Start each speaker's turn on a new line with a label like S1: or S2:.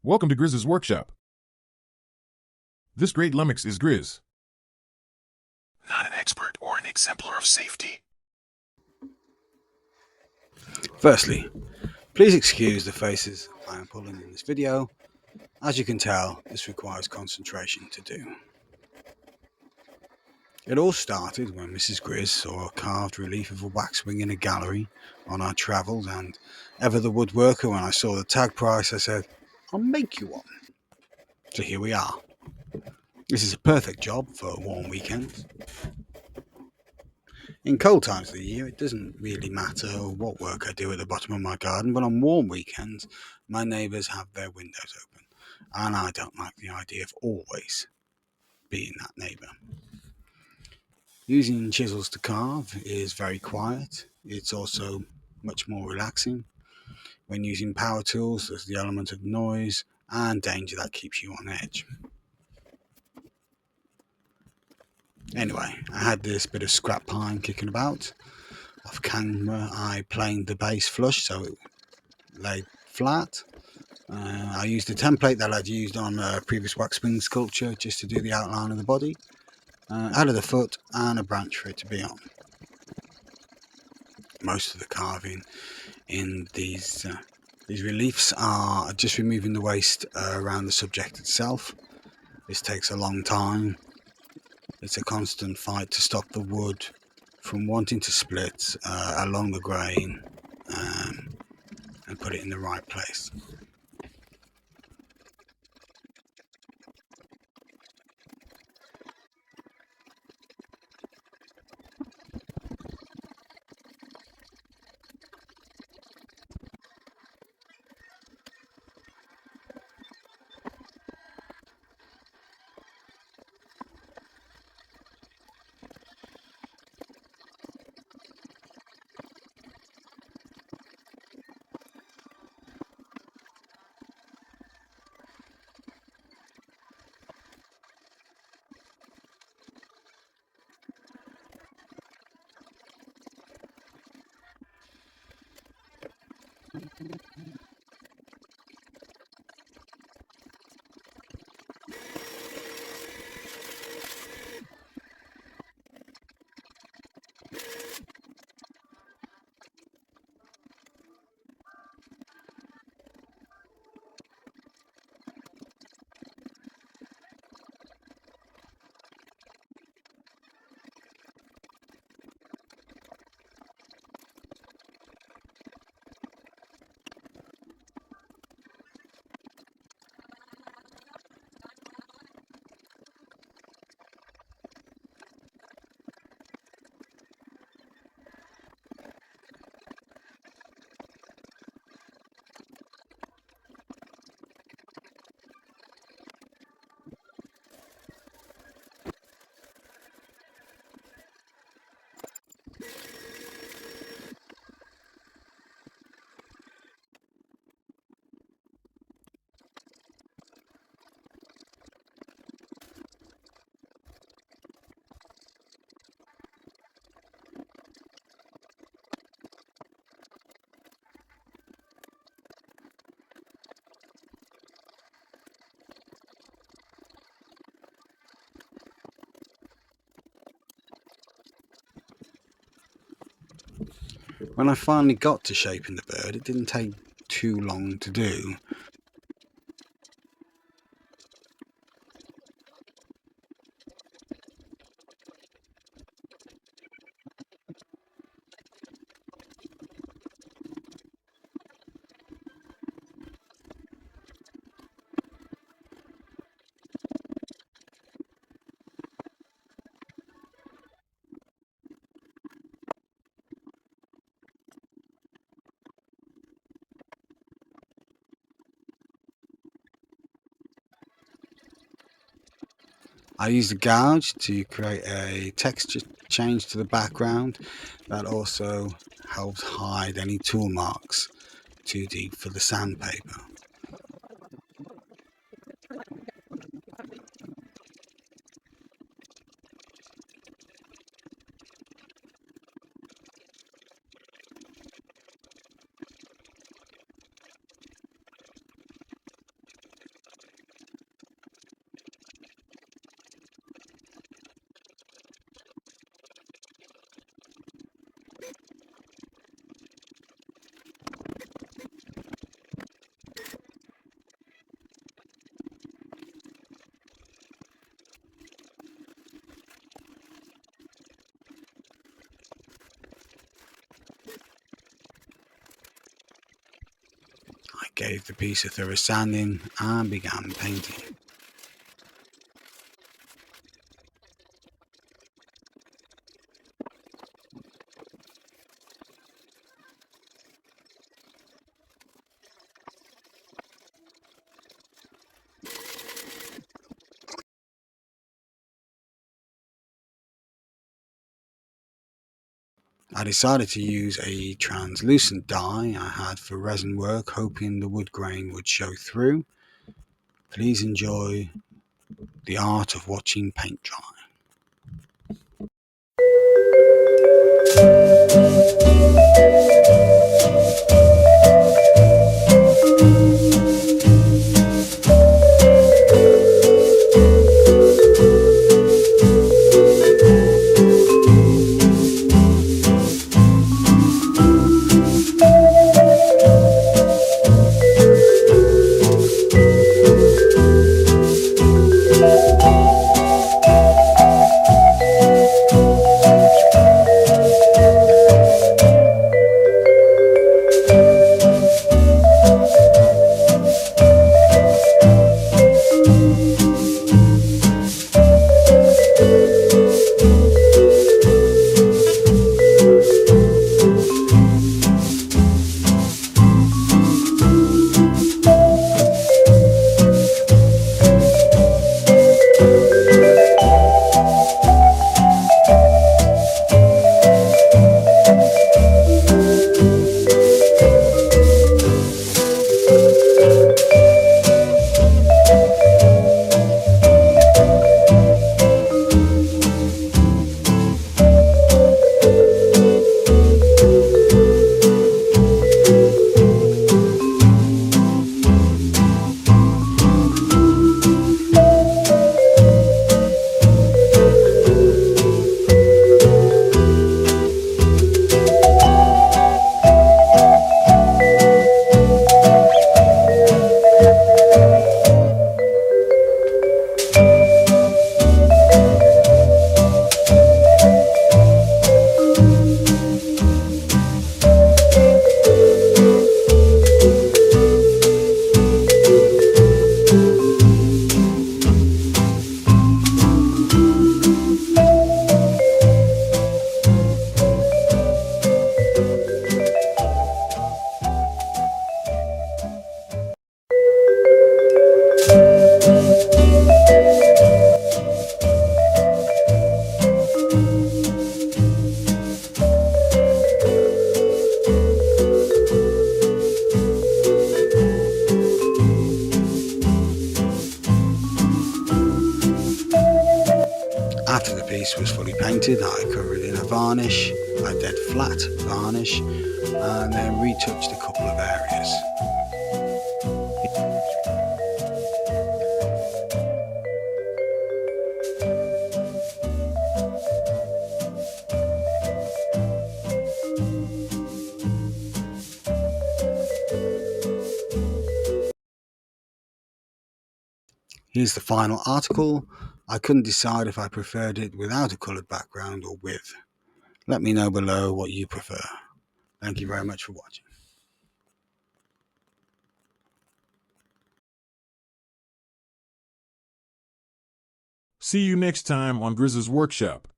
S1: Welcome to Grizz's workshop. This great lummox is Grizz.
S2: Not an expert or an exemplar of safety.
S3: Firstly, please excuse the faces I am pulling in this video. As you can tell, this requires concentration to do. It all started when Mrs. Grizz saw a carved relief of a waxwing in a gallery on our travels, and ever the woodworker, when I saw the tag price, I said, "I'll make you one." So here we are. This is a perfect job for warm weekends. In cold times of the year, it doesn't really matter what work I do at the bottom of my garden, but on warm weekends, my neighbours have their windows open, and I don't like the idea of always being that neighbour. Using chisels to carve is very quiet. It's also much more relaxing. When using power tools, there's the element of noise and danger that keeps you on edge. Anyway, I had this bit of scrap pine kicking about. Off camera, I planed the base flush so it laid flat. I used a template that I'd used on a previous waxwing sculpture just to do the outline of the body. Added a foot and a branch for it to be on. Most of the carving in these reliefs are just removing the waste around the subject itself. This takes a long time. It's a constant fight to stop the wood from wanting to split along the grain and put it in the right place. When I finally got to shaping the bird, it didn't take too long to do. I used a gouge to create a texture change to the background that also helps hide any tool marks too deep for the sandpaper. gave the piece a thorough sanding and began painting. I decided to use a translucent dye I had for resin work, hoping the wood grain would show through. Please enjoy the art of watching paint dry. After the piece was fully painted, I covered it in a varnish, a dead flat varnish, and then retouched a couple of areas. Here's the final article. I couldn't decide if I preferred it without a coloured background or with. Let me know below what you prefer. Thank you very much for watching.
S1: See you next time on Grizz's Workshop.